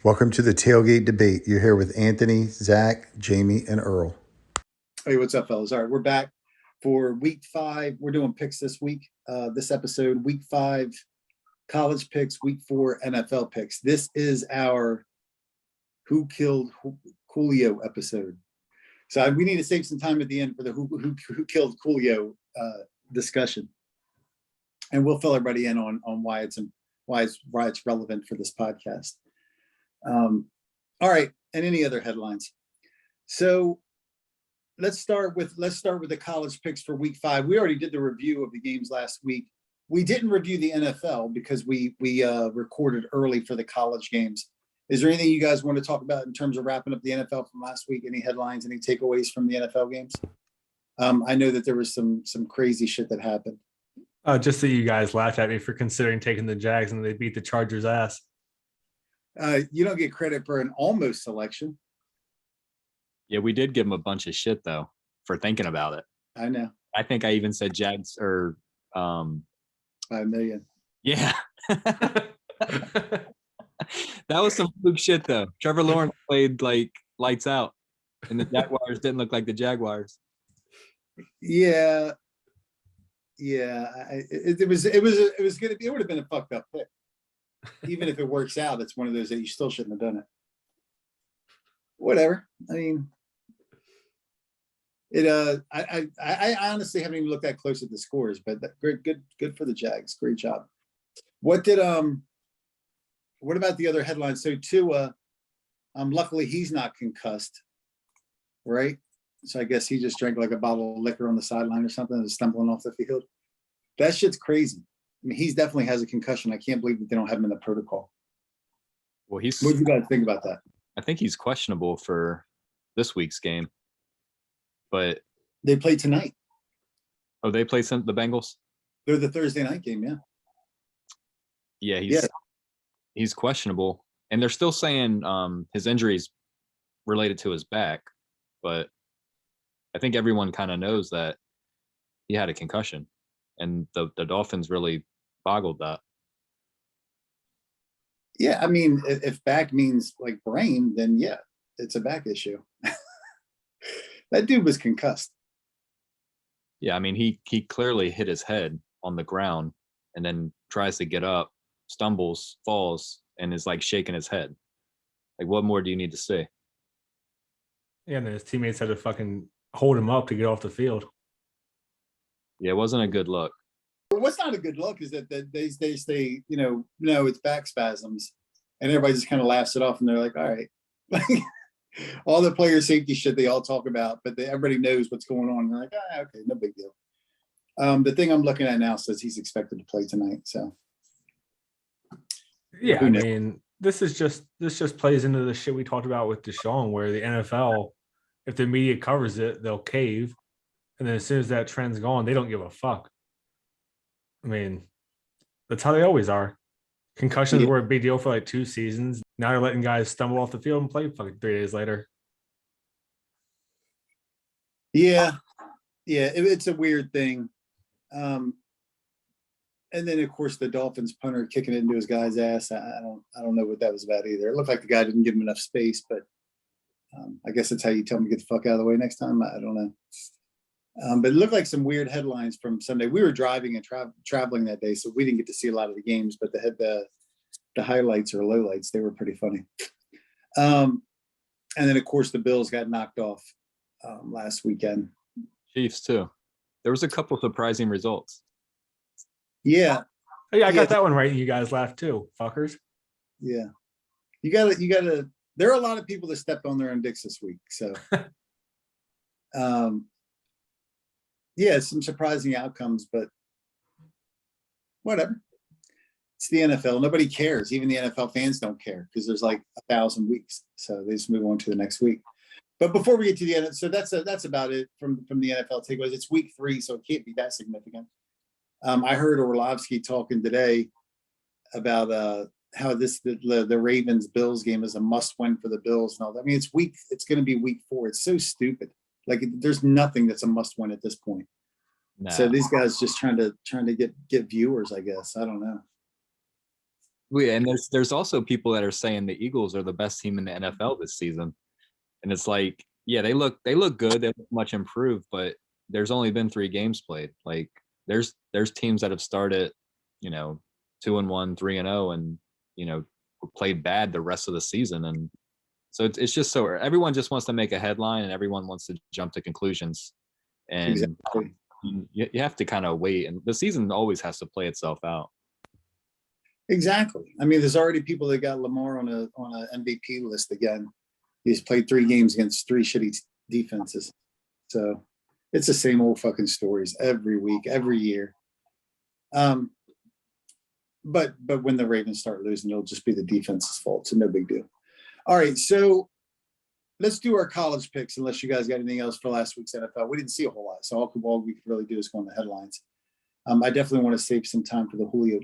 Welcome to the Tailgate Debate. You're here with Anthony, Zach, Jamie, and Earl. Hey, what's up, fellas? All right, we're back for week 5. We're doing picks this week. This episode, week 5, college picks, week 4, NFL picks. This is our Who Killed Coolio episode. So we need to save some time at the end for the Who Killed Coolio discussion, and we'll fill everybody in on why it's relevant for this podcast. All right, and any other headlines. So let's start with the college picks for week 5. We already did the review of the games last week. We didn't review the NFL because we recorded early for the college games. Is there anything you guys want to talk about in terms of wrapping up the NFL from last week? Any headlines, any takeaways from the NFL games? I know that there was some crazy shit that happened. Just that you guys laughed at me for considering taking the Jags and they beat the Chargers' ass. You don't get credit for an almost selection. Yeah, we did give him a bunch of shit though for thinking about it. I know. I think I even said Jags or 5 million. Yeah. That was some fluke shit though. Trevor Lawrence played like lights out, and the Jaguars didn't look like the Jaguars. Yeah. It was good. It would have been a fucked up pick. Even if it works out, it's one of those that you still shouldn't have done it. Whatever. I mean, I honestly haven't even looked that close at the scores, but good for the Jags. Great job. What about the other headlines? So Tua, luckily he's not concussed, right? So I guess he just drank like a bottle of liquor on the sideline or something and was stumbling off the field. That shit's crazy. I mean, he's definitely has a concussion. I can't believe that they don't have him in the protocol. Well, what do you guys think about that? I think he's questionable for this week's game, but they play tonight. Oh, they play the Bengals? They're the Thursday night game, yeah. Yeah, he's questionable, and they're still saying his injury's related to his back, but I think everyone kind of knows that he had a concussion, and the Dolphins really boggled that. Yeah, I mean, if back means like brain, then yeah, it's a back issue. That dude was concussed. Yeah, I mean, he clearly hit his head on the ground and then tries to get up, stumbles, falls, and is like shaking his head. Like, what more do you need to say? Yeah, and then his teammates had to fucking hold him up to get off the field. Yeah, it wasn't a good look. What's not a good look is that they say, no, it's back spasms, and everybody just kind of laughs it off, and they're like, all right. All the player safety shit they all talk about, but everybody knows what's going on. They're like, okay, no big deal. The thing I'm looking at now says he's expected to play tonight. So yeah, I mean, this just plays into the shit we talked about with Deshaun, where the NFL, if the media covers it, they'll cave, and then as soon as that trend's gone, they don't give a fuck. I mean, that's how they always are. Concussions were a big deal for like 2 seasons. Now they're letting guys stumble off the field and play fucking 3 days later. Yeah, it's a weird thing. And then of course the Dolphins punter kicking it into his guy's ass. I don't know what that was about either. It looked like the guy didn't give him enough space, but I guess that's how you tell him to get the fuck out of the way next time. I don't know. But it looked like some weird headlines from Sunday. We were driving and traveling that day, so we didn't get to see a lot of the games, but the highlights or lowlights, they were pretty funny. And then, of course, the Bills got knocked off last weekend. Chiefs, too. There was a couple surprising results. Yeah. Oh, yeah, I got that one right. You guys laughed, too, fuckers. Yeah. You gotta. There are a lot of people that stepped on their own dicks this week, so... yeah, some surprising outcomes, but whatever. It's the NFL. Nobody cares. Even the NFL fans don't care because there's like 1,000 weeks. So they just move on to the next week. But before we get to the end, so that's about it from the NFL takeaways. It's week 3, so it can't be that significant. I heard Orlovsky talking today about how the Ravens Bills game is a must win for the Bills and all that. I mean, it's going to be week 4. It's so stupid. Like there's nothing that's a must win at this point. No. So these guys just trying to get viewers, I guess. I don't know. And there's also people that are saying the Eagles are the best team in the NFL this season, and it's like, yeah, they look good, they look much improved, but there's only been 3 games played. Like there's teams that have started, 2-1, 3-0, and played bad the rest of the season, and so it's just so everyone just wants to make a headline and everyone wants to jump to conclusions, and Exactly. you have to kind of wait, and the season always has to play itself out. Exactly. I mean, there's already people that got Lamar on a MVP list again. He's played 3 games against 3 shitty defenses. So it's the same old fucking stories every week, every year. But when the Ravens start losing, it'll just be the defense's fault. So no big deal. All right, so let's do our college picks. Unless you guys got anything else for last week's NFL, we didn't see a whole lot, so all we could really do is go on the headlines. I definitely want to save some time for the Julio.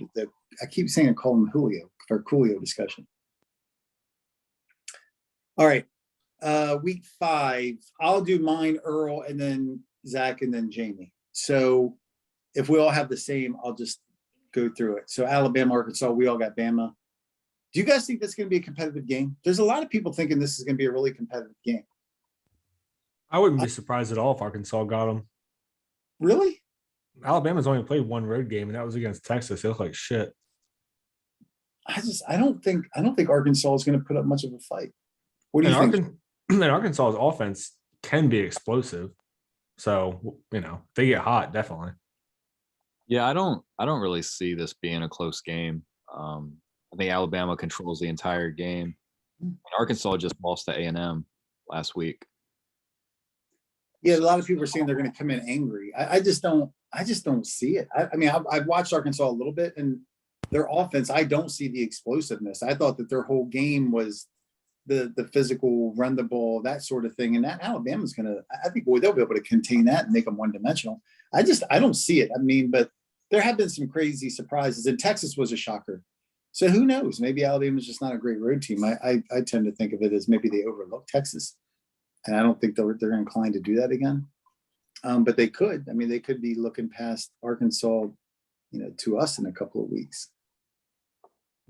I keep saying I call him Julio for Coolio discussion. All right, week 5. I'll do mine, Earl, and then Zach, and then Jamie. So if we all have the same, I'll just go through it. So Alabama, Arkansas, we all got Bama. Do you guys think that's going to be a competitive game? There's a lot of people thinking this is going to be a really competitive game. I wouldn't be surprised at all if Arkansas got them. Really? Alabama's only played 1 road game, and that was against Texas. It looked like shit. I don't think Arkansas is going to put up much of a fight. What do you think? And Arkansas's offense can be explosive. So, they get hot, definitely. Yeah, I don't really see this being a close game. I think Alabama controls the entire game. And Arkansas just lost to A&M last week. Yeah, a lot of people are saying they're going to come in angry. I just don't see it. I mean, I've watched Arkansas a little bit, and their offense, I don't see the explosiveness. I thought that their whole game was the physical, run the ball, that sort of thing. And that Alabama's going to, I think, they'll be able to contain that and make them one-dimensional. I don't see it. I mean, but there have been some crazy surprises, and Texas was a shocker. So who knows? Maybe Alabama's just not a great road team. I tend to think of it as maybe they overlooked Texas, and I don't think they're inclined to do that again. But they could. I mean, they could be looking past Arkansas, to us in a couple of weeks.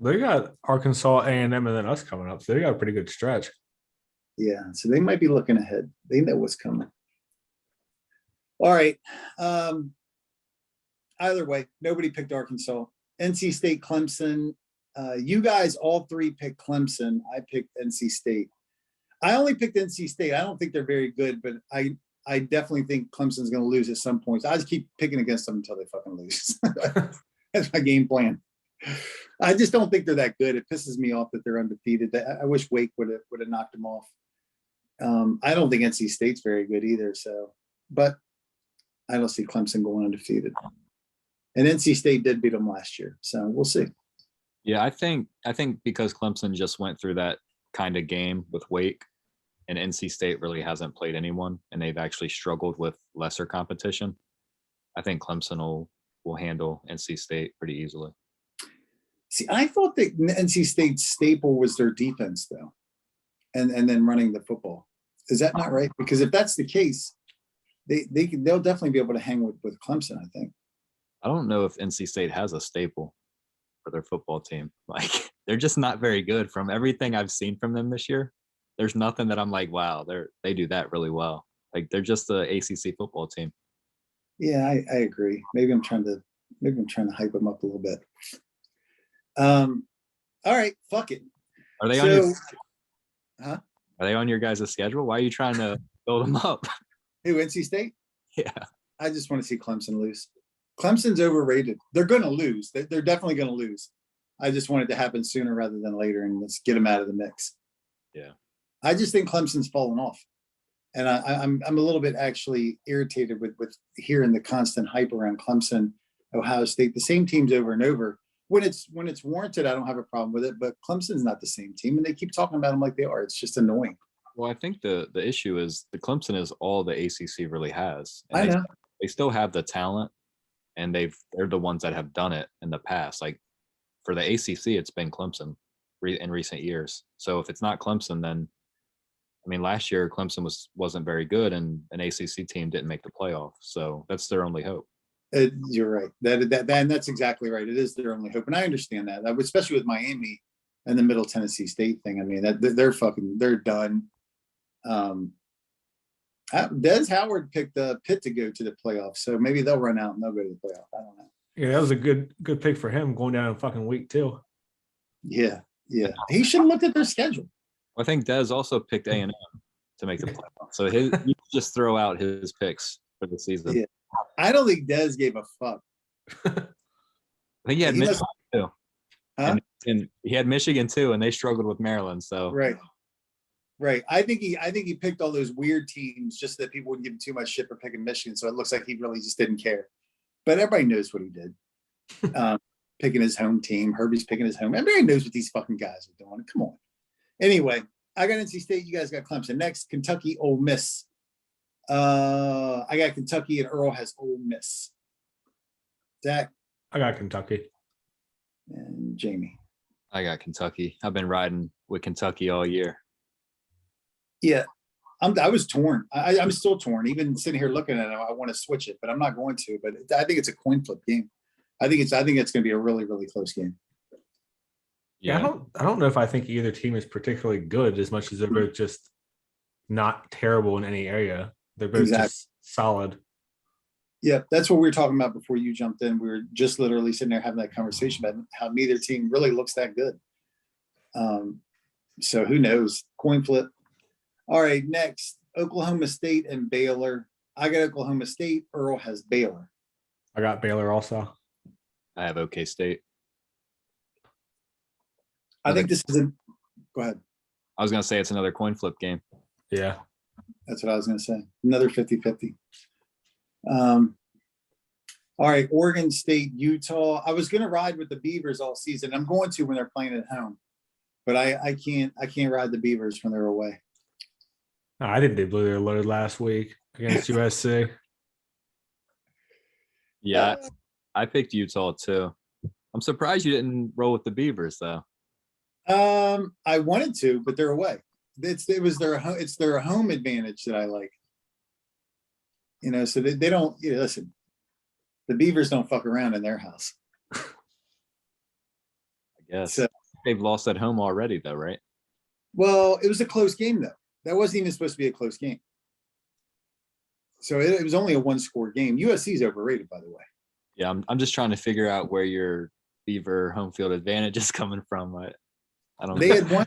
They got Arkansas, A&M, and then us coming up. So they got a pretty good stretch. Yeah, so they might be looking ahead. They know what's coming. All right. Either way, nobody picked Arkansas. NC State, Clemson. You guys all 3 picked Clemson. I picked NC State. I only picked NC State. I don't think they're very good, but I definitely think Clemson's going to lose at some points. I just keep picking against them until they fucking lose. That's my game plan. I just don't think they're that good. It pisses me off that they're undefeated. I wish Wake would have knocked them off. I don't think NC State's very good either. So, but I don't see Clemson going undefeated. And NC State did beat them last year, so we'll see. Yeah, I think because Clemson just went through that kind of game with Wake, and NC State really hasn't played anyone, and they've actually struggled with lesser competition. I think Clemson will handle NC State pretty easily. See, I thought that NC State's staple was their defense, though, and then running the football. Is that not right? Because if that's the case, they'll definitely be able to hang with Clemson, I think. I don't know if NC State has a staple for their football team. Like, they're just not very good. From everything I've seen from them this year, there's nothing that I'm like, wow, they do that really well. Like, they're just a ACC football team. Yeah, I agree. Maybe I'm trying to hype them up a little bit. All right, fuck it. Are they Are they on your guys' schedule? Why are you trying to build them up? Who, NC State? Yeah. I just want to see Clemson lose. Clemson's overrated. They're going to lose. They're definitely going to lose. I just want it to happen sooner rather than later, and let's get them out of the mix. Yeah. I just think Clemson's fallen off. And I'm a little bit actually irritated with hearing the constant hype around Clemson, Ohio State, the same teams over and over. When it's warranted, I don't have a problem with it. But Clemson's not the same team, and they keep talking about them like they are. It's just annoying. Well, I think the issue is the Clemson is all the ACC really has. I know. They still have the talent, and they're the ones that have done it in the past. Like, for the ACC, it's been Clemson in recent years. So if it's not Clemson, then I mean, last year Clemson wasn't very good, and an ACC team didn't make the playoff. So that's their only hope. You're right. And that's exactly right. It is their only hope, and I understand that. Especially with Miami and the Middle Tennessee State thing. I mean, they're done. Des Howard picked Pitt to go to the playoffs, so maybe they'll run out and they'll go to the playoff. I don't know. Yeah, that was a good pick for him going down in fucking week 2. Yeah. He should have looked at their schedule. I think Dez also picked A&M to make the playoffs. So you just throw out his picks for the season. Yeah. I don't think Des gave a fuck. I think he had Michigan too. Huh? And he had Michigan too, and they struggled with Maryland. So Right. I think he picked all those weird teams just so that people wouldn't give him too much shit for picking Michigan. So it looks like he really just didn't care. But everybody knows what he did. Picking his home team. Herbie's picking his home. Everybody knows what these fucking guys are doing. Come on. Anyway, I got NC State. You guys got Clemson. Next, Kentucky, Ole Miss. I got Kentucky, and Earl has Ole Miss. Zach I got Kentucky. and Jamie. I got Kentucky. I've been riding with Kentucky all year. Yeah, I was torn. I'm still torn. Even sitting here looking at it, I want to switch it, but I'm not going to. But I think it's a coin flip game. I think it's going to be a really, really close game. Yeah, I don't know if I think either team is particularly good as much as they're both just not terrible in any area. They're both just solid. Yeah, that's what we were talking about before you jumped in. We were just literally sitting there having that conversation about how neither team really looks that good. So who knows? Coin flip. All right, next, Oklahoma State and Baylor. I got Oklahoma State. Earl has Baylor. I got Baylor also. I have OK State. I think this is a – go ahead. I was going to say it's another coin flip game. Yeah. That's what I was going to say. Another 50-50. All right, Oregon State, Utah. I was going to ride with the Beavers all season. I'm going to when they're playing at home. But I can't ride the Beavers when they're away. I didn't. They blew their load last week against USC. Yeah, I picked Utah too. I'm surprised you didn't roll with the Beavers though. I wanted to, but they're away. It's their home advantage that I like. You know, so they don't. Listen, the Beavers don't fuck around in their house. I guess So, they've lost at home already though, right? well, it was a close game though. That wasn't even supposed to be a close game. So it was only a 1-score game. USC is overrated, by the way. Yeah, I'm just trying to figure out where your Beaver home field advantage is coming from. I don't They know. had won.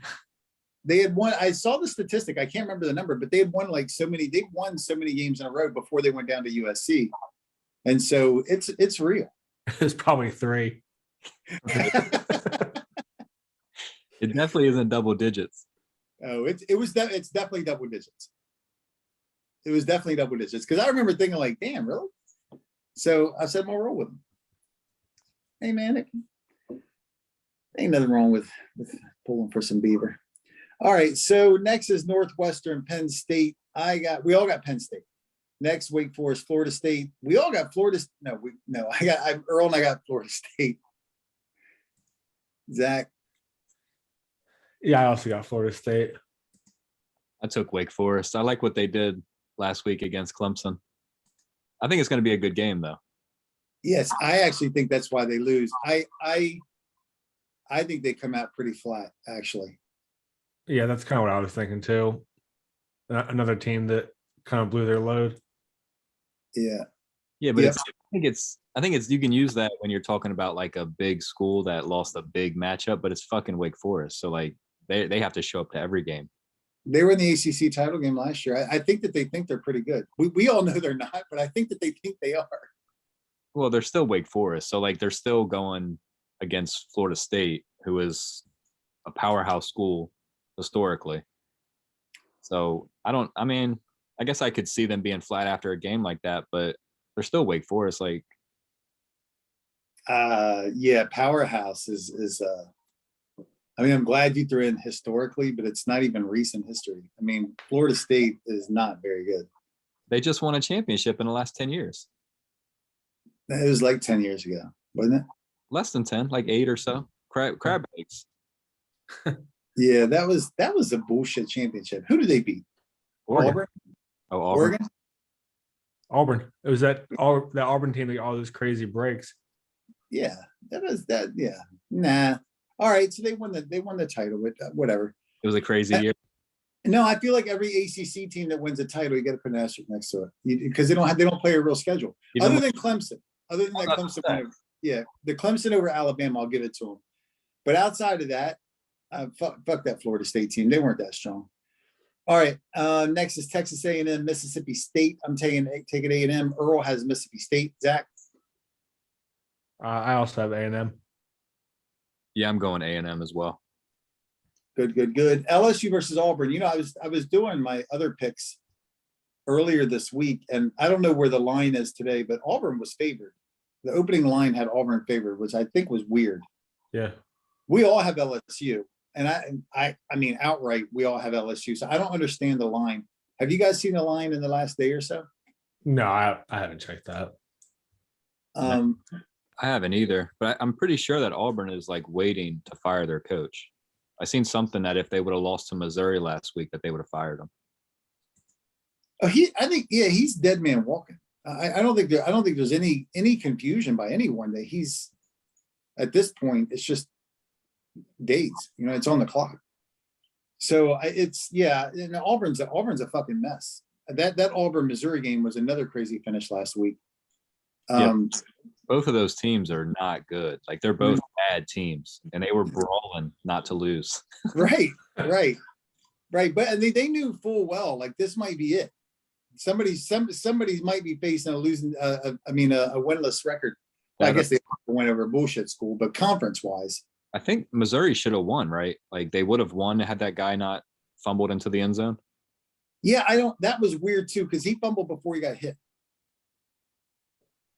They had won. I saw the statistic. I can't remember the number, but they had won They won so many games in a row before they went down to USC, and so it's real. It's probably 3. It definitely isn't double digits. Oh, it's definitely double digits. It was definitely double digits because I remember thinking like, damn, really? So I said, "More roll with them." Hey man, ain't nothing wrong with pulling for some Beaver. All right, so next is Northwestern, Penn State. We all got Penn State. Next, Wake Forest, Florida State. We all got Florida. Earl and I got Florida State. Zach. Yeah, I also got Florida State. I took Wake Forest. I like what they did last week against Clemson. I think it's going to be a good game though. Yes, I actually think that's why they lose. I think they come out pretty flat, actually. Yeah, that's kind of what I was thinking too. Another team that kind of blew their load. Yeah. Yeah, but Yep. I think it's you can use that when you're talking about like a big school that lost a big matchup, but it's fucking Wake Forest. So like they have to show up to every game. They were in the ACC title game last year. I think that they think they're pretty good. We all know they're not, but I think that they think they are. Well, they're still Wake Forest. So like they're still going against Florida State, who is a powerhouse school historically. So I guess I could see them being flat after a game like that, but they're still Wake Forest. Like, Yeah, powerhouse is I'm glad you threw in historically, but it's not even recent history. I mean, Florida State is not very good. they just won a championship in the last 10 years. It was like 10 years ago, wasn't it? Less than 10, like 8 or so. Crab eggs. Yeah, that was a bullshit championship. Who did they beat? Oregon. Auburn? Oh, Auburn. Oregon? Auburn. It was that Auburn team that got all those crazy breaks. Yeah, that was that. Yeah, nah. All right, so they won the title. With whatever. It was a crazy year. No, I feel like every ACC team that wins a title, you got to put an asterisk next to it because they don't play a real schedule. Even Other with- than Clemson, other than that that's Clemson, that. win, yeah, the Clemson over Alabama, I'll give it to them. But outside of that, fuck that Florida State team. They weren't that strong. All right, next is Texas A&M, Mississippi State. I'm taking A&M. Earl has Mississippi State. Zach, I also have A&M. Yeah, I'm going A&M as well. good. LSU versus Auburn. You know, I was doing my other picks earlier this week, and I don't know where the line is today, but Auburn was favored. The opening line had Auburn favored, which I think was weird. Yeah. We all have LSU, and I mean outright, we all have LSU. So I don't understand the line. Have you guys seen the line in the last day or so? No, I haven't checked that. Um, I haven't either, but I'm pretty sure that Auburn is like waiting to fire their coach. I seen something that if they would have lost to Missouri last week, that they would have fired him. I think he's dead man walking. I don't think there's any confusion by anyone that he's at this point. It's just days, you know, it's on the clock. So and Auburn's a fucking mess. That Auburn Missouri game was another crazy finish last week. Both of those teams are not good. Like they're both bad teams, and they were brawling not to lose. Right. But they knew full well like this might be it. Somebody might be facing a winless record. I guess they went over bullshit school, but conference wise, I think Missouri should have won, right? Like they would have won had that guy not fumbled into the end zone. yeah, that was weird too because he fumbled before he got hit.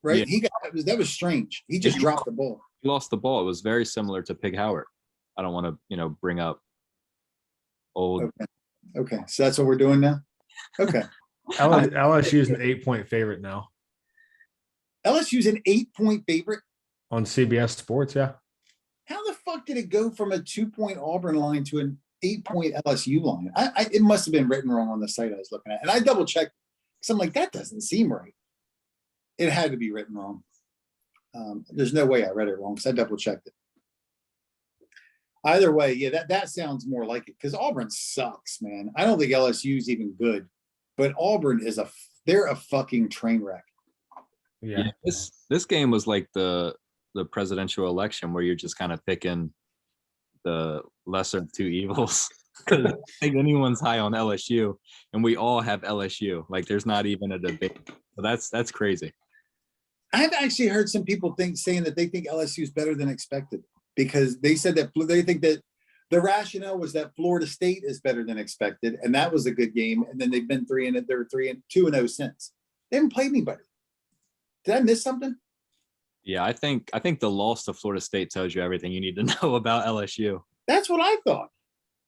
Right, Yeah. that was strange. He just dropped the ball. He lost the ball. It was very similar to Pig Howard. I don't want to, bring up old. Okay, so that's what we're doing now. Okay, LSU is an 8-point favorite now LSU's an 8-point favorite. on CBS Sports. Yeah. How the fuck did it go from a 2-point Auburn line to an 8-point LSU line? It must have been written wrong on the site I was looking at, and I double checked because I'm like, that doesn't seem right. It had to be written wrong. There's no way I read it wrong because I double checked it. Either way, yeah, that sounds more like it because Auburn sucks, man. I don't think LSU's even good, but Auburn they're a fucking train wreck. Yeah. This game was like the presidential election where you're just kind of picking the lesser of two evils. I don't think anyone's high on LSU, and we all have LSU. Like there's not even a debate. So that's crazy. I've actually heard some people saying that they think LSU is better than expected because they said that they think that the rationale was that Florida State is better than expected, and that was a good game. And then they've been 2-0 since. They haven't played anybody. Did I miss something? Yeah, I think the loss to Florida State tells you everything you need to know about LSU. That's what I thought.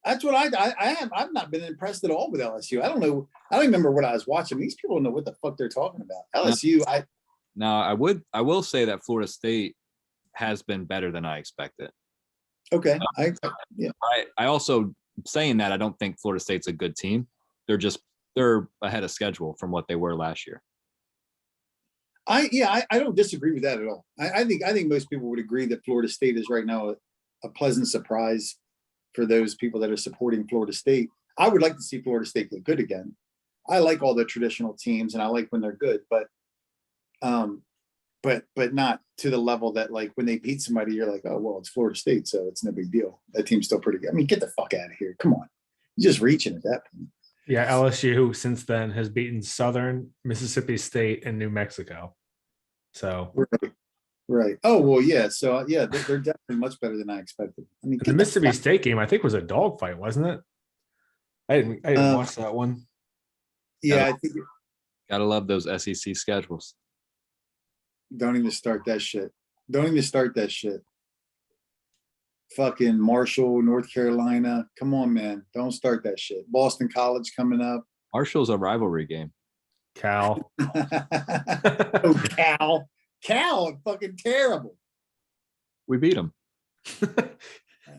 That's what I've not been impressed at all with LSU. I don't know. I don't remember what I was watching. These people don't know what the fuck they're talking about. LSU, Now, I will say that Florida State has been better than I expected. okay. I also saying that I don't think Florida State's a good team. They're ahead of schedule from what they were last year. I don't disagree with that at all. I think most people would agree that Florida State is right now a pleasant surprise for those people that are supporting Florida State. I would like to see Florida State get good again. I like all the traditional teams and I like when they're good, but not to the level that like when they beat somebody, you're like, oh, well, it's Florida State, so it's no big deal. That team's still pretty good. I mean, get the fuck out of here. Come on. You're just reaching at that point. Yeah. LSU since then has beaten Southern, Mississippi State, and New Mexico. So Right. Oh, well, yeah. So, yeah, they're definitely much better than I expected. I mean, the Mississippi State game, I think, was a dogfight, wasn't it? I didn't watch that one. Yeah, I think Gotta love those SEC schedules. don't even start that shit. Fucking Marshall, North Carolina. Come on, man. Don't start that shit. Boston College coming up. Marshall's a rivalry game. Cal. Oh, Cal, fucking terrible. We beat them.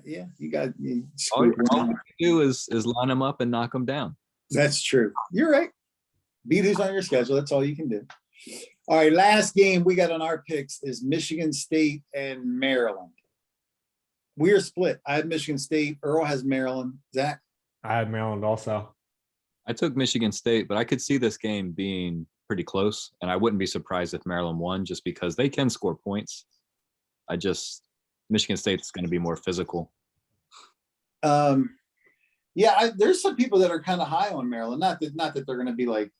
Yeah, you All screwed you one. do is line them up and knock them down. That's true. You're right. Beat who's on your schedule. That's all you can do. All right, last game we got on our picks is Michigan State and Maryland. We are split. I have Michigan State. Earl has Maryland. Zach? I had Maryland also. I took Michigan State, but I could see this game being pretty close, and I wouldn't be surprised if Maryland won just because they can score points. Michigan State's going to be more physical. Yeah, there's some people that are kind of high on Maryland. Not that they're going to be like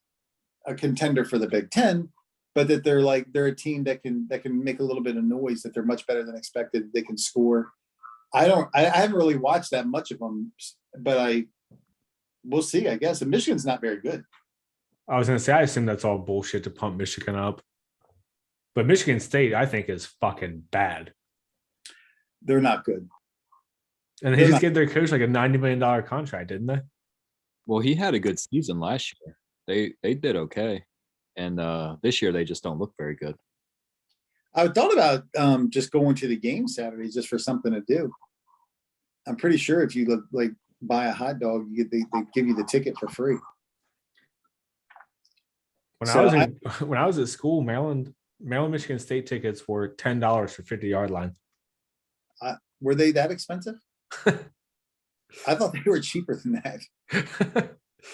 a contender for the Big Ten, but that they're a team that can make a little bit of noise. That they're much better than expected. They can score. I haven't really watched that much of them, but we'll see. I guess. And Michigan's not very good. I was gonna say, I assume that's all bullshit to pump Michigan up, but Michigan State, I think, is fucking bad. They're not good. And they just gave their coach like a $90 million contract, didn't they? Well, he had a good season last year. They did okay, and this year they just don't look very good. I thought about just going to the game Saturday just for something to do. I'm pretty sure if you buy a hot dog, they give you the ticket for free. When I was at school, Maryland Michigan State tickets were $10 for 50-yard line. Were they that expensive? I thought they were cheaper than that.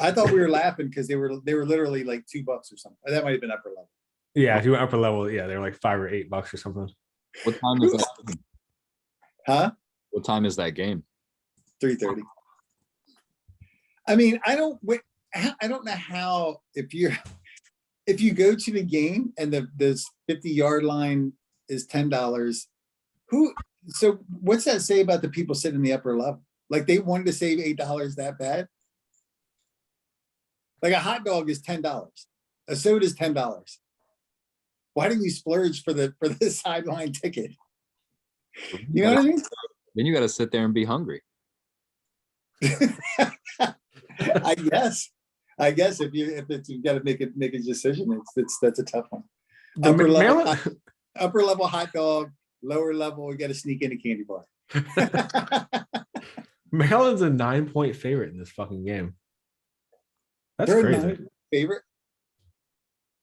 I thought we were laughing because they were literally like $2 or something. That might have been upper level. Yeah, if you went upper level, yeah, they were like $5 or $8 or something. What time is that game? Huh? What time is that game? 3:30. I mean, I don't know how if you go to the game and the 50-yard line is $10. So what's that say about the people sitting in the upper level? Like they wanted to save $8 that bad? Like a hot dog is $10. A soda is $10. Why didn't you splurge for the sideline ticket? You know what I mean? Then you got to sit there and be hungry. I guess if you've got to make a decision, that's a tough one. Upper level hot dog, lower level, you got to sneak in a candy bar. Maryland's a 9-point favorite in this fucking game. That's They're crazy. Favorite.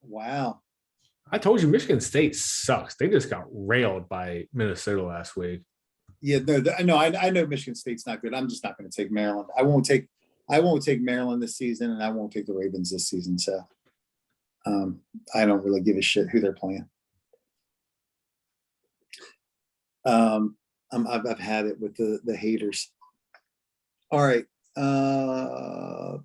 Wow. I told you Michigan State sucks. They just got railed by Minnesota last week. Yeah, no, I know Michigan State's not good. I'm just not going to take Maryland. I won't take Maryland this season, and I won't take the Ravens this season. So I don't really give a shit who they're playing. I've had it with the haters. All right.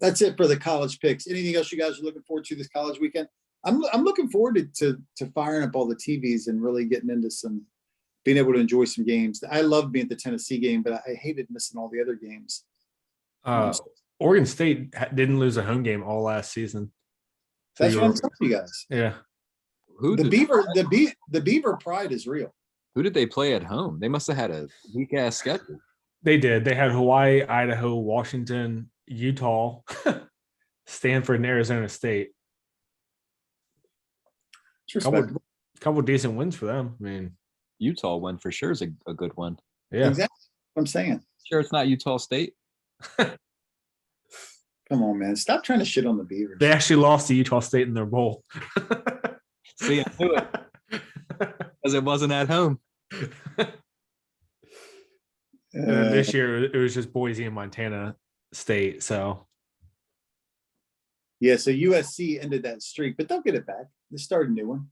That's it for the college picks. Anything else you guys are looking forward to this college weekend? I'm looking forward to firing up all the TVs and really getting into being able to enjoy some games. I love being at the Tennessee game, but I hated missing all the other games. Oregon State didn't lose a home game all last season. So That's what I'm telling you guys. Yeah. The Beaver pride is real. Who did they play at home? They must have had a weak ass schedule. They did. They had Hawaii, Idaho, Washington, Utah, Stanford, and Arizona State. Couple decent wins for them. I mean, Utah win for sure is a good one. yeah. Exactly what I'm saying. Sure, it's not Utah State. Come on, man. Stop trying to shit on the Beavers. They actually lost to Utah State in their bowl. See, I knew it because it wasn't at home. And then this year it was just Boise and Montana State. So yeah, so USC ended that streak, but they'll get it back. They start a new one.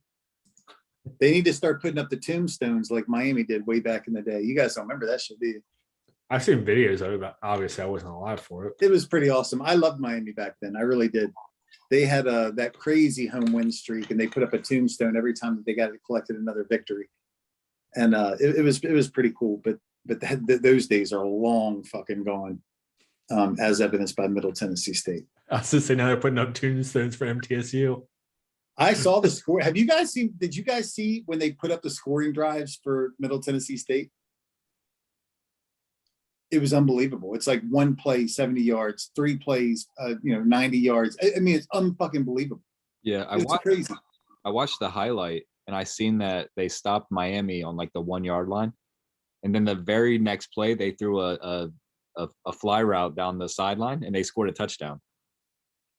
They need to start putting up the tombstones like Miami did way back in the day. You guys don't remember that shit, do you? I've seen videos of it, but obviously I wasn't alive for it. It was pretty awesome. I loved Miami back then. I really did. They had that crazy home win streak, and they put up a tombstone every time that they got collected another victory. And it was pretty cool. But those days are long fucking gone, as evidenced by Middle Tennessee State. I was just saying now they're putting up tombstones for MTSU. I saw the score. Did you guys see when they put up the scoring drives for Middle Tennessee State? It was unbelievable. It's like one play, 70 yards, 3 plays, 90 yards. I mean, it's unfucking believable. Yeah, crazy. I watched the highlight and I seen that they stopped Miami on like the 1 yard line. And then the very next play, they threw a fly route down the sideline and they scored a touchdown.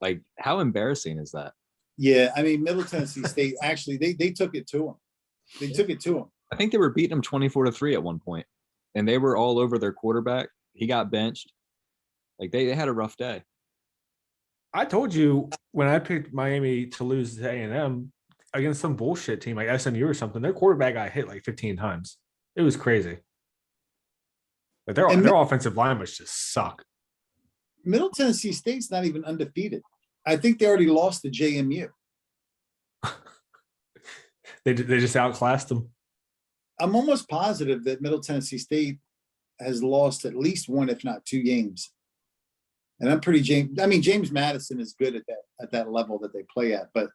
Like, how embarrassing is that? Yeah, I mean, Middle Tennessee State, actually, they took it to them. They took it to them. I think they were beating them 24-3 at one point, and they were all over their quarterback. He got benched. Like they had a rough day. I told you when I picked Miami to lose to A&M against some bullshit team like SMU or something, their quarterback got hit like 15 times. It was crazy. But their offensive line must just suck. Middle Tennessee State's not even undefeated. I think they already lost to JMU. They just outclassed them. I'm almost positive that Middle Tennessee State has lost at least one, if not two games. And I'm pretty James Madison is good at that level that they play at, but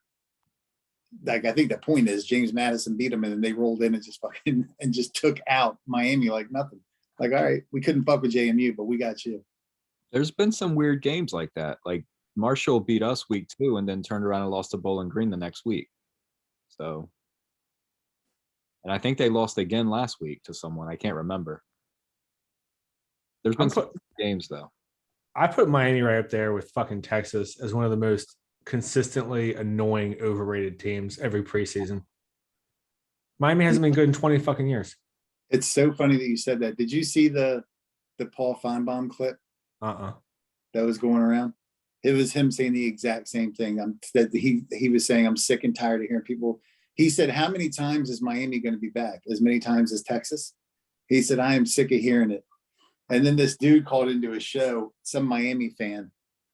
like I think the point is James Madison beat them and then they rolled in and just took out Miami like nothing. Like, all right, we couldn't fuck with JMU, but we got you. There's been some weird games like that. Like Marshall beat us week 2 and then turned around and lost to Bowling Green the next week. So, and I think they lost again last week to someone. I can't remember. There's been some games though. I put Miami right up there with fucking Texas as one of the most consistently annoying, overrated teams every preseason. Miami hasn't been good in 20 fucking years. It's so funny that you said that. Did you see the Paul Feinbaum clip that was going around? It was him saying the exact same thing. That he was saying, I'm sick and tired of hearing people. He said, how many times is Miami going to be back? As many times as Texas? He said, I am sick of hearing it. And then this dude called into a show, some Miami fan,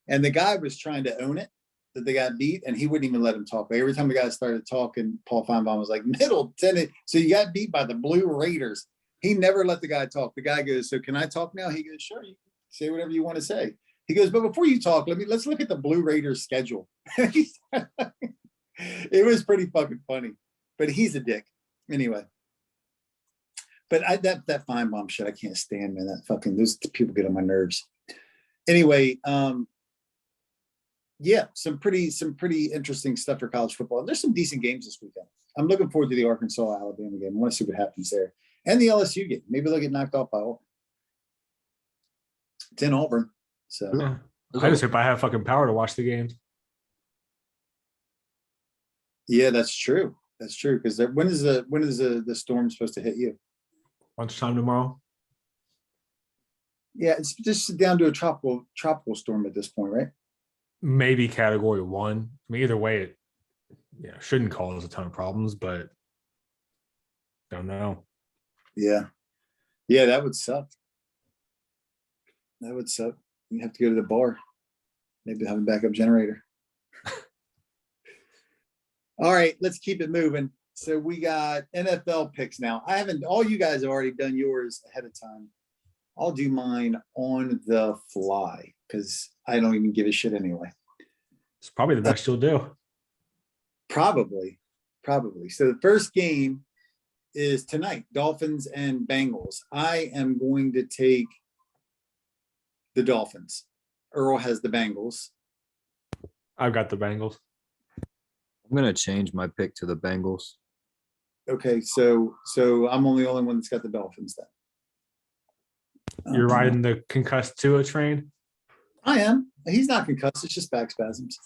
and the guy was trying to own it, that they got beat, and he wouldn't even let him talk. But every time the guy started talking, Paul Feinbaum was like, Middle Tennessee. So you got beat by the Blue Raiders. He never let the guy talk. The guy goes, so can I talk now? He goes, sure, you can say whatever you want to say. He goes, but before you talk, let's look at the Blue Raiders schedule. It was pretty fucking funny, but he's a dick anyway. But that Feinbaum shit, I can't stand, man. That fucking, those people get on my nerves. Anyway, yeah, some pretty interesting stuff for college football. There's some decent games this weekend. I'm looking forward to the Arkansas-Alabama game. I want to see what happens there. And the LSU game. Maybe they'll get knocked off by Auburn. It's in Auburn. So Yeah. I just hope I have fucking power to watch the games. yeah, that's true. That's true. Because when is the storm supposed to hit you? Lunchtime tomorrow. Yeah, it's just down to a tropical storm at this point, right? Maybe category 1. I mean, either way, it shouldn't cause a ton of problems, but don't know. Yeah, that would suck. That would suck. You have to go to the bar. Maybe have a backup generator. All right, let's keep it moving. So we got NFL picks now. All you guys have already done yours ahead of time. I'll do mine on the fly because I don't even give a shit anyway. It's probably the best you'll do. Probably. So the first game is tonight, Dolphins and Bengals. I am going to take the Dolphins. Earl has the Bengals. I've got the Bengals. I'm gonna change my pick to the Bengals. Okay, so I'm only the only one that's got the Dolphins then. You're riding the concussed Tua train? I am. He's not concussed. It's just back spasms.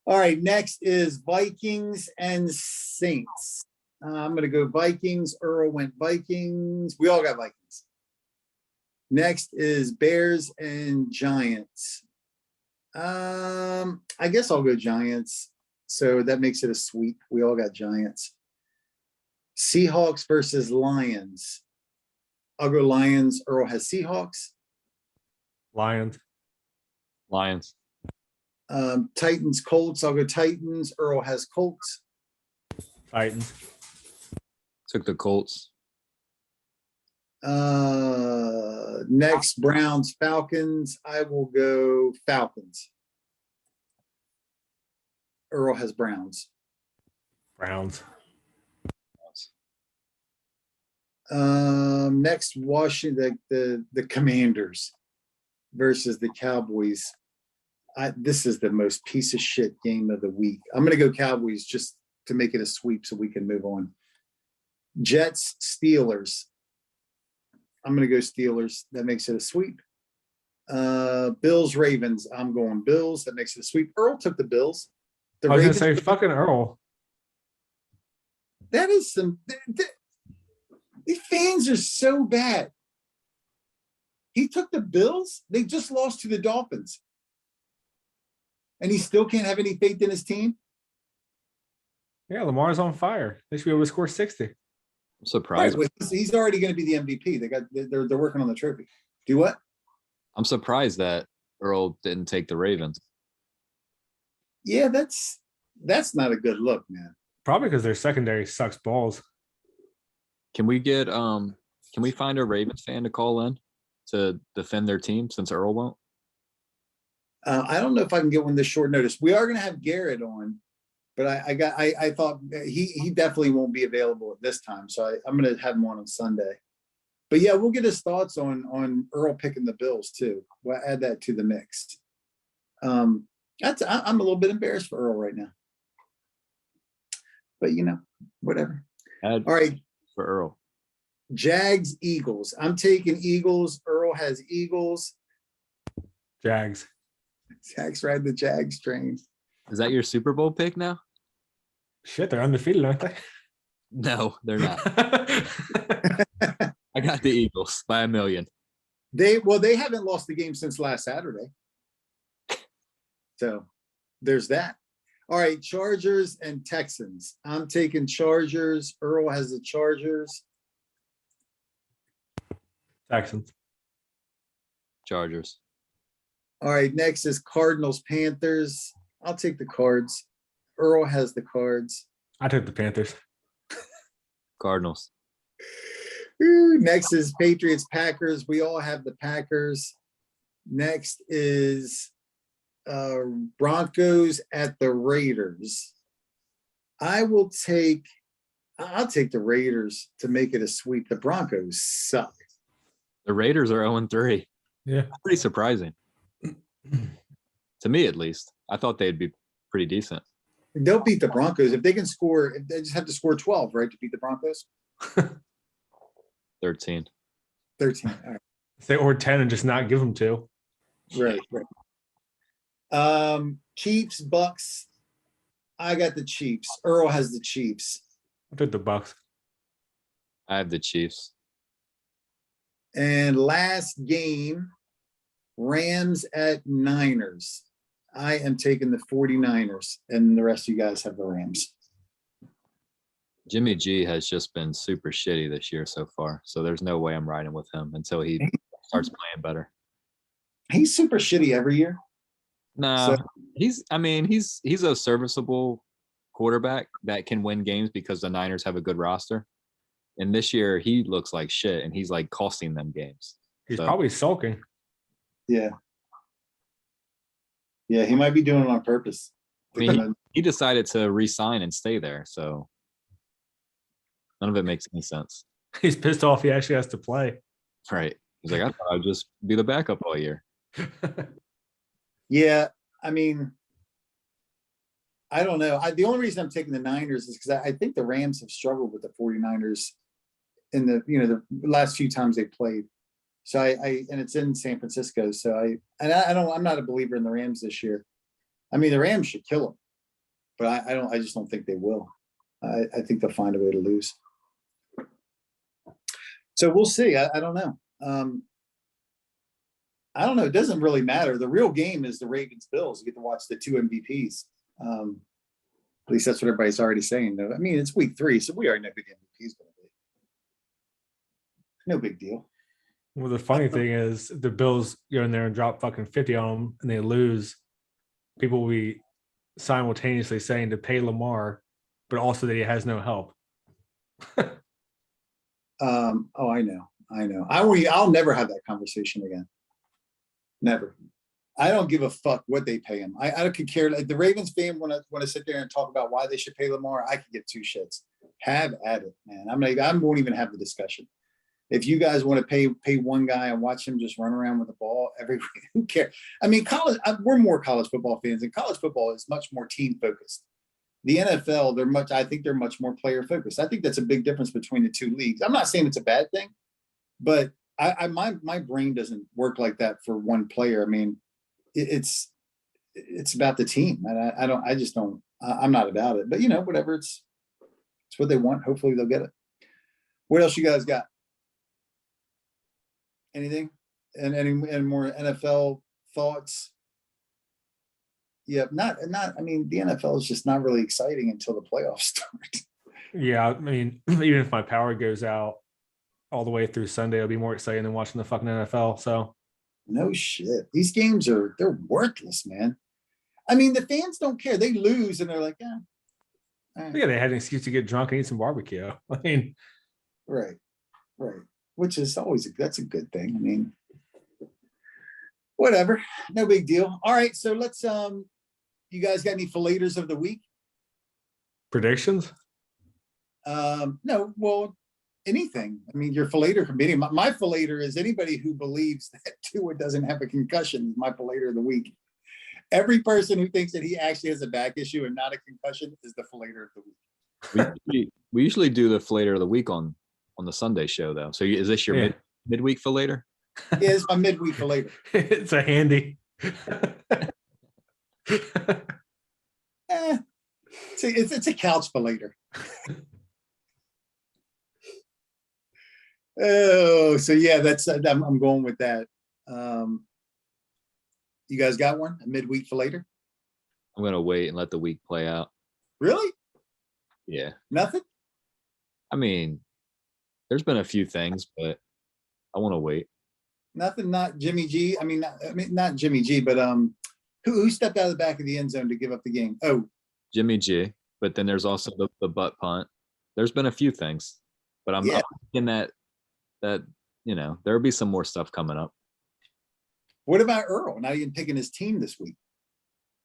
All right, next is Vikings and Saints. I'm going to go Vikings. Earl went Vikings. We all got Vikings. Next is Bears and Giants. I guess I'll go Giants. So that makes it a sweep. We all got Giants. Seahawks versus Lions. I'll go Lions. Earl has Seahawks. Lions. Titans, Colts. I'll go Titans. Earl has Colts. Titans. Took the Colts. Next, Browns, Falcons. I will go Falcons. Earl has Browns. Browns. Next, Washington, the Commanders versus the Cowboys. This is the most piece of shit game of the week. I'm going to go Cowboys just to make it a sweep so we can move on. Jets, Steelers. I'm going to go Steelers. That makes it a sweep. Bills, Ravens. I'm going Bills. That makes it a sweep. Earl took the Bills. The I was Ravens. gonna say fucking Earl. That is some. These fans are so bad. He took the Bills. They just lost to the Dolphins, and he still can't have any faith in his team. Yeah, Lamar's on fire. They should be able to score 60. I'm Right, surprised. well, he's already going to be the MVP. They're working on the trophy. Do what? I'm surprised that Earl didn't take the Ravens. Yeah, that's not a good look, man. Probably because their secondary sucks balls. Can we find a Ravens fan to call in to defend their team since Earl won't? I don't know if I can get one this short notice. We are going to have Garrett on, but I thought he definitely won't be available at this time, so I'm going to have him on Sunday. But yeah, we'll get his thoughts on Earl picking the Bills too. We'll add that to the mix. I'm a little bit embarrassed for Earl right now, but whatever. All right, For Earl. Jags, Eagles. I'm taking Eagles. Earl has Eagles. Jags. Jags ride the Jags train. Is that your Super Bowl pick now? Shit, they're undefeated, aren't they? No, they're not. I got the Eagles by 1 million. They haven't lost the game since last Saturday. So there's that. All right, Chargers and Texans. I'm taking Chargers. Earl has the Chargers. Texans. Chargers. All right, next is Cardinals, Panthers. I'll take the Cards. Earl has the Cards. I took the Panthers. Cardinals. Ooh, next is Patriots, Packers. We all have the Packers. Next is Broncos at the Raiders. I'll take the Raiders to make it a sweep. The Broncos suck. The Raiders are 0-3. Yeah. Pretty surprising. To me, at least. I thought they'd be pretty decent. They'll beat the Broncos if they can score. They just have to score 12, right, to beat the Broncos. 13. 13. All right. Say or 10 and just not give them 2. Right. Chiefs, Bucks. I got the Chiefs. Earl has the Chiefs. I took the Bucks. I have the Chiefs. And last game, Rams at Niners. I am taking the 49ers, and the rest of you guys have the Rams. Jimmy G has just been super shitty this year so far. So there's no way I'm riding with him until he starts playing better. He's super shitty every year. No, So- he's a serviceable quarterback that can win games because the Niners have a good roster. And this year he looks like shit and he's like costing them games. He's So- probably sulking. Yeah. Yeah, he might be doing it on purpose. I mean, he decided to resign and stay there. So none of it makes any sense. He's pissed off he actually has to play. Right. He's like, I thought I'd just be the backup all year. Yeah, I mean, I don't know. The only reason I'm taking the Niners is because I think the Rams have struggled with the 49ers in the last few times they played. So and it's in San Francisco. So I'm not a believer in the Rams this year. I mean, the Rams should kill them, but I just don't think they will. I think they'll find a way to lose. So we'll see. I don't know. I don't know. It doesn't really matter. The real game is the Ravens Bills. You get to watch the 2 MVPs. At least that's what everybody's already saying. Though. I mean, it's week 3, so we already know who the MVP is going to be. No big deal. Well, the funny thing is, if the Bills go in there and drop fucking 50 on them and they lose, people will be simultaneously saying to pay Lamar, but also that he has no help. Oh, I know. I'll never have that conversation again. Never. I don't give a fuck what they pay him. I could care. Like the Ravens fan want to sit there and talk about why they should pay Lamar. I could give 2 shits. Have at it, man. I won't even have the discussion. If you guys want to pay one guy and watch him just run around with the ball every week, who cares? I mean, we're more college football fans, and college football is much more team focused. The NFL, I think they're much more player focused. I think that's a big difference between the 2 leagues. I'm not saying it's a bad thing, but my brain doesn't work like that for one player. I mean, it's about the team, and I just don't. I'm not about it. But whatever. It's what they want. Hopefully they'll get it. What else you guys got? Anything? And any more NFL thoughts? Yeah, not. I mean, the NFL is just not really exciting until the playoffs start. Yeah, I mean, even if my power goes out all the way through Sunday, it'll be more exciting than watching the fucking NFL. So No shit. These games they're worthless, man. I mean, the fans don't care. They lose and they're like, yeah. yeah, they had an excuse to get drunk and eat some barbecue. I mean, Right. Which is always that's a good thing. I mean, whatever. No big deal. All right. So let's you guys got any filleters of the week? predictions. No, well, anything. I mean, your fillator committee. My fillator is anybody who believes that Tua doesn't have a concussion is my fillator of the week. Every person who thinks that he actually has a back issue and not a concussion is the fillator of the week. We usually do the fillator of the week on the Sunday show, though. So is this your Yeah. midweek fillator? Yeah, it's my midweek fillator. It's a handy. It's a couch fillator. Oh, so yeah, that's I'm going with that. You guys got one? A midweek fillator? I'm gonna wait and let the week play out. Really? Yeah. Nothing? I mean, there's been a few things, but I want to wait. Nothing, not Jimmy G. I mean, not Jimmy G, but who stepped out of the back of the end zone to give up the game? Oh, Jimmy G. But then there's also the butt punt. There's been a few things, but I'm thinking that there'll be some more stuff coming up. what about Earl? Not even picking his team this week.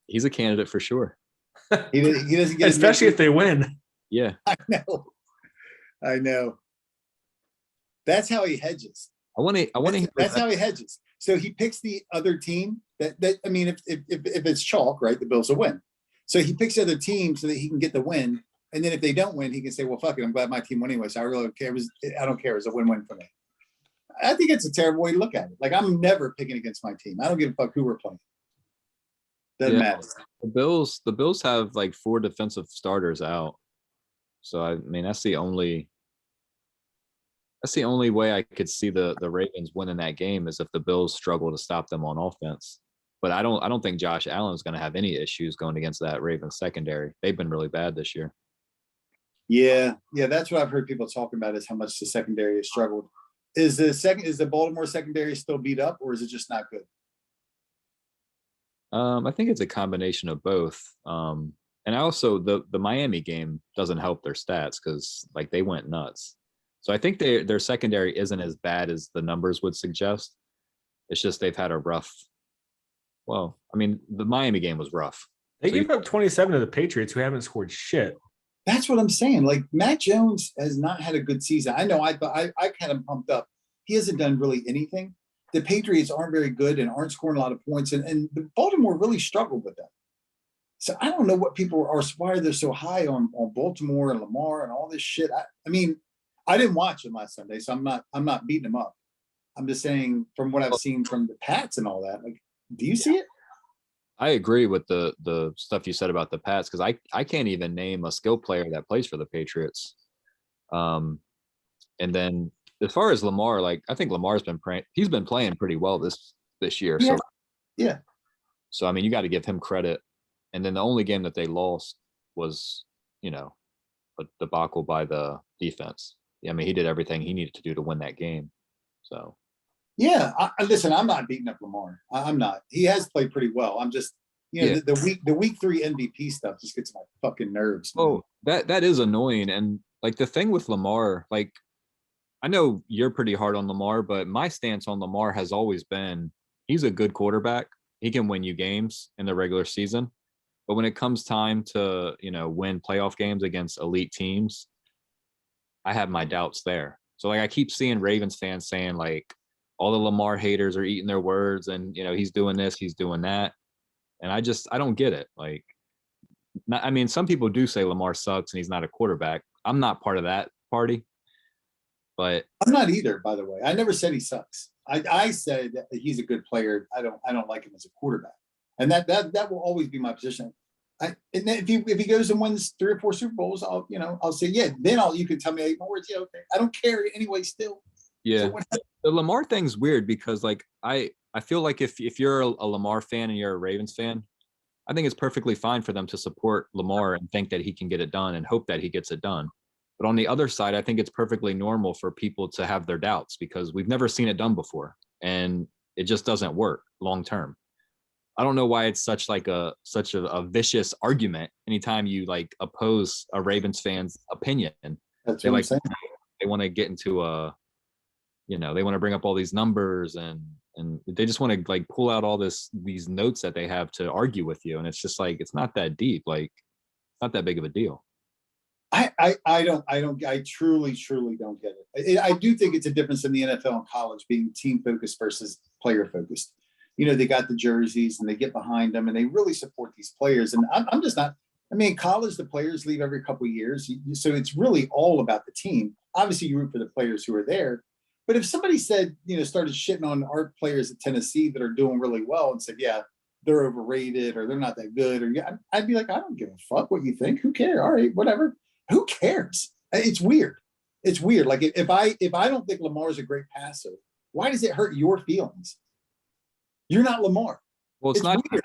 He's a candidate for sure. He doesn't get Especially if they win. Yeah. I know. That's how he hedges. I want to. That's how he hedges. So he picks the other team that I mean, if it's chalk, right, the Bills will win. So he picks the other team so that he can get the win. And then if they don't win, he can say, well, fuck it. I'm glad my team won anyway. So I really don't care. I don't care. It's a win-win for me. I think it's a terrible way to look at it. Like, I'm never picking against my team. I don't give a fuck who we're playing. Doesn't matter. The Bills have like 4 defensive starters out. So I mean, that's the only way I could see the Ravens winning that game is if the Bills struggle to stop them on offense. But I don't think Josh Allen's going to have any issues going against that Ravens secondary. They've been really bad this year. Yeah, that's what I've heard people talking about is how much the secondary has struggled. Is the Baltimore secondary still beat up, or is it just not good? I think it's a combination of both. And also the Miami game doesn't help their stats because like they went nuts. So I think their secondary isn't as bad as the numbers would suggest. It's just they've had a rough. Well, I mean, the Miami game was rough. They gave up 27 to the Patriots, who haven't scored shit. That's what I'm saying. Like, Matt Jones has not had a good season. I know I kind of pumped up. He hasn't done really anything. The Patriots aren't very good and aren't scoring a lot of points. And the Baltimore really struggled with that. So I don't know what people are, why they're so high on Baltimore and Lamar and all this shit. I mean, I didn't watch him last Sunday, so I'm not beating him up. I'm just saying from what I've seen from the Pats and all that. Like, do you see it? I agree with the stuff you said about the Pats because I can't even name a skill player that plays for the Patriots. And then as far as Lamar, like I think Lamar's been playing pretty well this year. Yeah. So yeah. So I mean, you got to give him credit. And then the only game that they lost was, a debacle by the defense. I mean, he did everything he needed to do to win that game. So. Yeah, listen, I'm not beating up Lamar. I'm not. He has played pretty well. I'm just, the week 3 MVP stuff just gets my fucking nerves. Man. Oh, that is annoying. And like the thing with Lamar, like I know you're pretty hard on Lamar, but my stance on Lamar has always been he's a good quarterback. He can win you games in the regular season. But when it comes time to, win playoff games against elite teams, I have my doubts there. So like I keep seeing Ravens fans saying like all the Lamar haters are eating their words and, he's doing this, he's doing that. And I don't get it. Like, I mean, some people do say Lamar sucks and he's not a quarterback. I'm not part of that party. But I'm not either, by the way. I never said he sucks. I said that he's a good player. I don't like him as a quarterback, and that will always be my position. And then if he goes and wins 3 or 4 Super Bowls, I'll say yeah. Then you can tell me 8 more words. Yeah, okay. I don't care anyway. Still, yeah, So the Lamar thing's weird because like I feel like if you're a Lamar fan and you're a Ravens fan, I think it's perfectly fine for them to support Lamar and think that he can get it done and hope that he gets it done. But on the other side, I think it's perfectly normal for people to have their doubts because we've never seen it done before and it just doesn't work long term. I don't know why it's such a vicious argument anytime you like oppose a Ravens fan's opinion. that's They what I'm like saying. they want to get into they want to bring up all these numbers and they just want to like pull out all these notes that they have to argue with you, and it's just like it's not that deep, like it's not that big of a deal. I truly don't get it. I do think it's a difference in the NFL and college being team focused versus player focused. They got the jerseys and they get behind them and they really support these players. And I'm just not. I mean, in college, the players leave every couple of years, so it's really all about the team. Obviously, you root for the players who are there. But if somebody said, started shitting on our players at Tennessee that are doing really well and said, yeah, they're overrated or they're not that good, or I'd be like, I don't give a fuck what you think. Who cares? All right, whatever. Who cares? It's weird. It's weird. Like if I don't think Lamar's a great passer, why does it hurt your feelings? You're not Lamar. Well, it's not weird.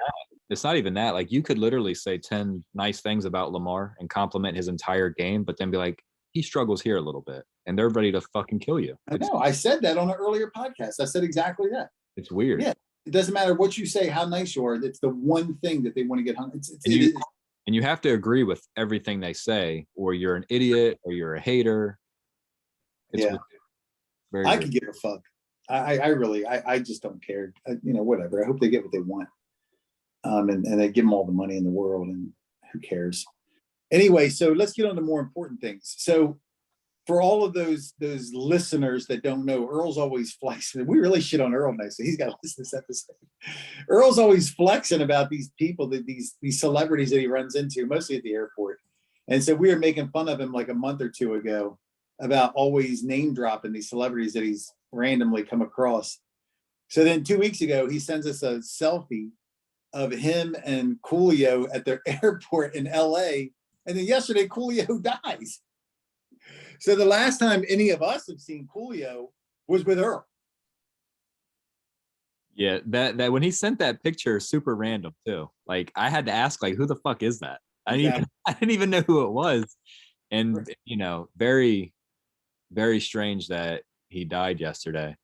it's not even that. Like you could literally say 10 nice things about Lamar and compliment his entire game, but then be like, he struggles here a little bit, and they're ready to fucking kill you. I know. I said that on an earlier podcast. I said exactly that. It's weird. Yeah. It doesn't matter what you say, how nice you are. It's the one thing that they want to get hung. And you have to agree with everything they say, or you're an idiot, or you're a hater. It's Yeah. weird. Very I weird. could give a fuck. I just don't care. Whatever. I hope they get what they want. And they give them all the money in the world, and who cares? Anyway, so let's get on to more important things. So for all of those listeners that don't know, Earl's always flexing. We really shit on Earl now, so he's got to listen to this episode. Earl's always flexing about these people, that these celebrities that he runs into, mostly at the airport. And so we were making fun of him like a month or two ago about always name dropping these celebrities that he's randomly come across. So then 2 weeks ago, he sends us a selfie of him and Coolio at their airport in LA. And then yesterday, Coolio dies. So the last time any of us have seen Coolio was with Earl. Yeah, that when he sent that picture, super random too. Like I had to ask, like, who the fuck is that? I didn't even know who it was. And very, very strange that he died yesterday.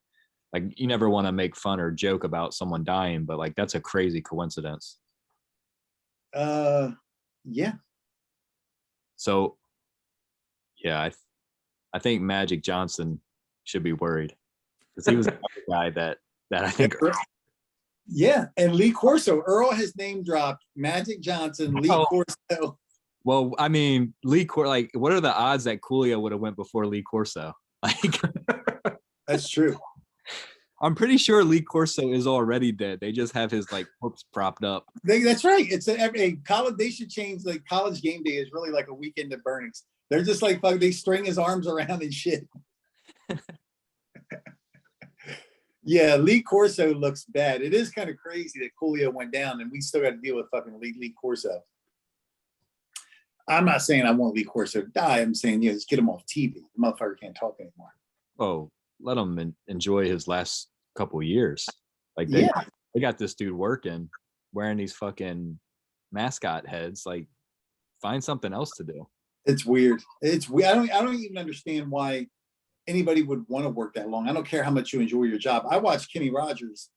Like you never want to make fun or joke about someone dying, but like that's a crazy coincidence. Yeah. So yeah, I think Magic Johnson should be worried because he was the guy that I think. Yeah, and Lee Corso. Earl has name dropped Magic Johnson, Lee Corso. Well, I mean, like, what are the odds that Coolio would have went before Lee Corso? Like, That's true. I'm pretty sure Lee Corso is already dead. They just have his like corpse propped up. That's right. It's a college. They should change like college game day is really like a weekend of burnings. They're just like they string his arms around and shit. Yeah, Lee Corso looks bad. It is kind of crazy that Coolio went down and we still got to deal with fucking Lee Corso. I'm not saying I want Lee Corso to die. I'm saying, just get him off TV. The motherfucker can't talk anymore. Oh, let him enjoy his last couple of years. Like they got this dude working, wearing these fucking mascot heads. Like, find something else to do. It's weird. It's weird. I don't even understand why anybody would want to work that long. I don't care how much you enjoy your job. I watched Kenny Rogers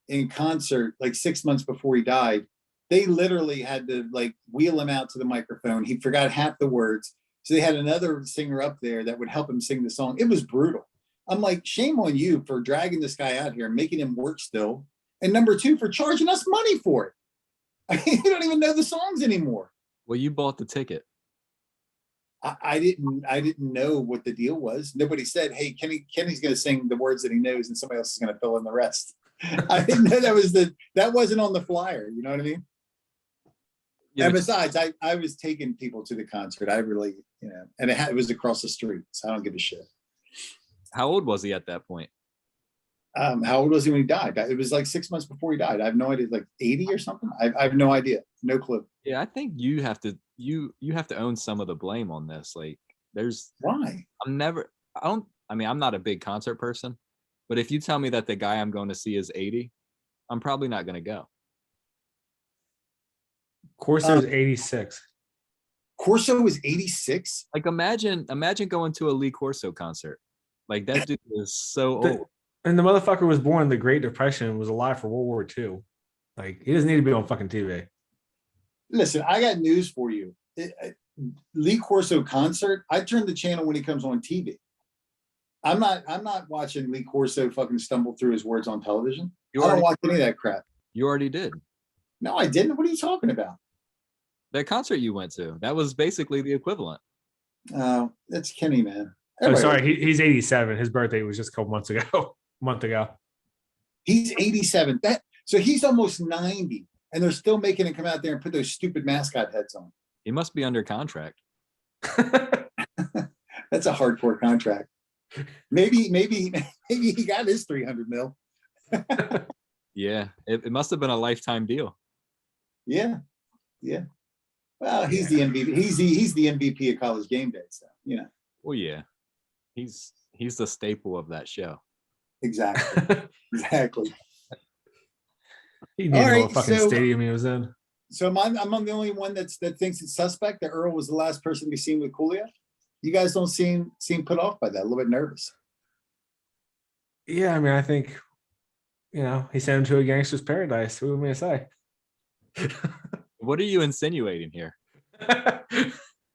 in concert like 6 months before he died. They literally had to like wheel him out to the microphone. He forgot half the words. So they had another singer up there that would help him sing the song. It was brutal. I'm like, shame on you for dragging this guy out here and making him work still. And number two, for charging us money for it. I mean, you don't even know the songs anymore. Well, you bought the ticket. I didn't know what the deal was. Nobody said, hey, Kenny's going to sing the words that he knows and somebody else is going to fill in the rest. I didn't know that wasn't on the flyer. You know what I mean? Yeah, and besides, I was taking people to the concert. I really, and it was across the street, so I don't give a shit. How old was he at that point? How old was he when he died? It was like 6 months before he died. I have no idea, like 80 or something. I have no idea, no clue. Yeah, I think you have to you have to own some of the blame on this. Like, there's Why? I mean, I'm not a big concert person, but if you tell me that the guy I'm going to see is 80, I'm probably not going to go. Corso's 86. Corso was 86. Like, imagine going to a Lee Corso concert. Like, that dude is so The- old. And the motherfucker was born in the Great Depression and was alive for World War II. Like, he doesn't need to be on fucking TV. Listen, I got news for you. Lee Corso concert. I turn the channel when he comes on TV. I'm not watching Lee Corso fucking stumble through his words on television. You I don't already, watch any of that crap. you already did. No, I didn't. What are you talking about? That concert you went to, that was basically the equivalent. That's Kenny, man. Oh, Everybody- sorry, he's 87. His birthday was just a couple months ago. Month ago. He's 87. So he's almost 90, and they're still making him come out there and put those stupid mascot heads on. He must be under contract. That's a hardcore contract. Maybe he got his 300 mil. Yeah, it must have been a lifetime deal. Yeah. Well, he's the MVP. He's the MVP of College Game Day. So Well, yeah, he's the staple of that show. exactly. He knew All what right, fucking so- stadium he was in. So I'm the only one that thinks it's suspect that Earl was the last person to be seen with Coolio. You guys don't seem put off by that. A little bit nervous. Yeah, I mean, I think, he sent him to a gangster's paradise. What would we say? What are you insinuating here?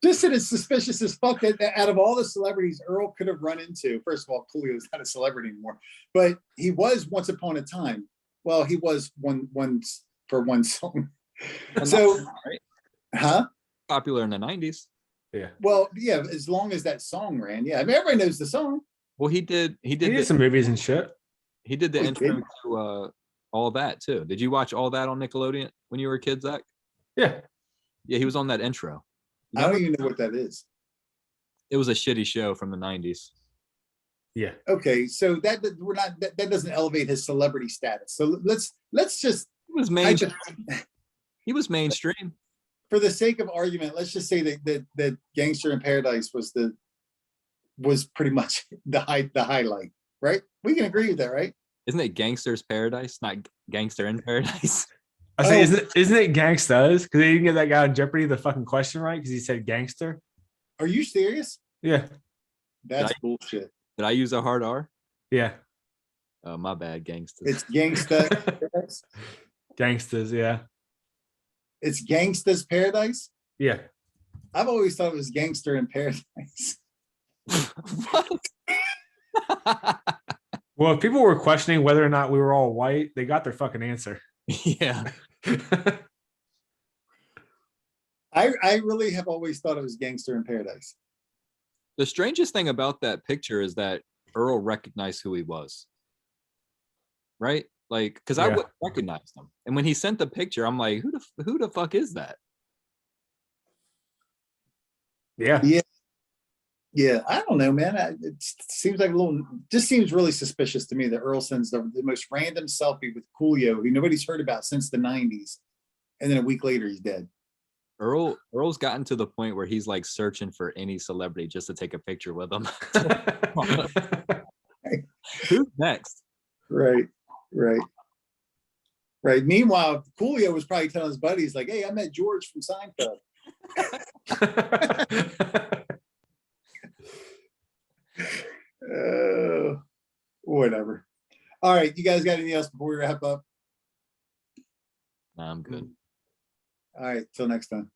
Just that it's suspicious as fuck that out of all the celebrities Earl could have run into, first of all, Coolio's not a celebrity anymore, but he was once upon a time. Well, he was once for one song. So, Right? huh? Popular in the 90s. Yeah. Well, yeah, as long as that song ran. Yeah, I mean, everybody knows the song. Well, he did He did some the movies and shit. intro he did. to All That too. Did you watch All That on Nickelodeon when you were a kid, Zach? Yeah. Yeah, he was on that intro. I don't even know what that is. It was a shitty show from the 90s. Yeah. Okay, so that doesn't elevate his celebrity status. So let's just He was He was mainstream. for the sake of argument, let's just say that Gangster in Paradise was pretty much the highlight, right? We can agree with that, right? Isn't it Gangster's Paradise, not Gangster in Paradise? I say, Oh. isn't it Gangstas? Because they didn't get that guy on Jeopardy the fucking question right because he said gangster. Are you serious? Yeah. That's bullshit. Did I use a hard R? Yeah. Oh, my bad, Gangsters. It's Gangsta. Gangsters. Yeah. It's Gangsta's Paradise. Yeah. I've always thought it was Gangster in Paradise. What? Well, if people were questioning whether or not we were all white, they got their fucking answer. Yeah. I really have always thought it was Gangster in Paradise. The strangest thing about that picture is that Earl recognized who he was. Right? Like, because I Yeah. wouldn't recognize him. And when he sent the picture, I'm like, who the fuck is that? Yeah. Yeah, I don't know, man. It seems like just seems really suspicious to me that Earl sends the most random selfie with Coolio, who nobody's heard about since the 90s. And then a week later, he's dead. Earl's gotten to the point where he's like searching for any celebrity just to take a picture with him. Who's next? Right. Meanwhile, Coolio was probably telling his buddies, like, hey, I met George from Seinfeld. Whatever. All right, you guys got anything else before we wrap up? Nah, I'm good. All right, till next time.